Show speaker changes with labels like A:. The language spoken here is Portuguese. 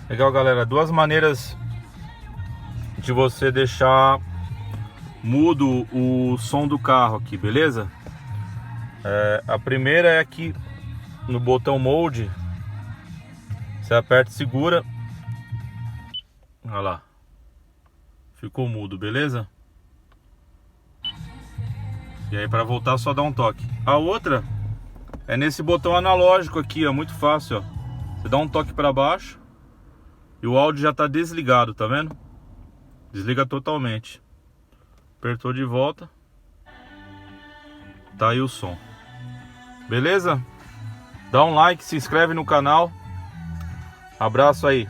A: Legal, galera. Duas maneiras de você deixar mudo o som do carro aqui, beleza? A primeira é aqui no botão mode. Você aperta e segura. Olha lá. Ficou mudo, beleza? E aí para voltar só dá um toque. A outra é nesse botão analógico aqui, ó, muito fácil, ó. Você dá um toque para baixo e o áudio já tá desligado, tá vendo? Desliga totalmente. Apertou de volta. Tá aí o som. Beleza? Dá um like, se inscreve no canal. Abraço aí.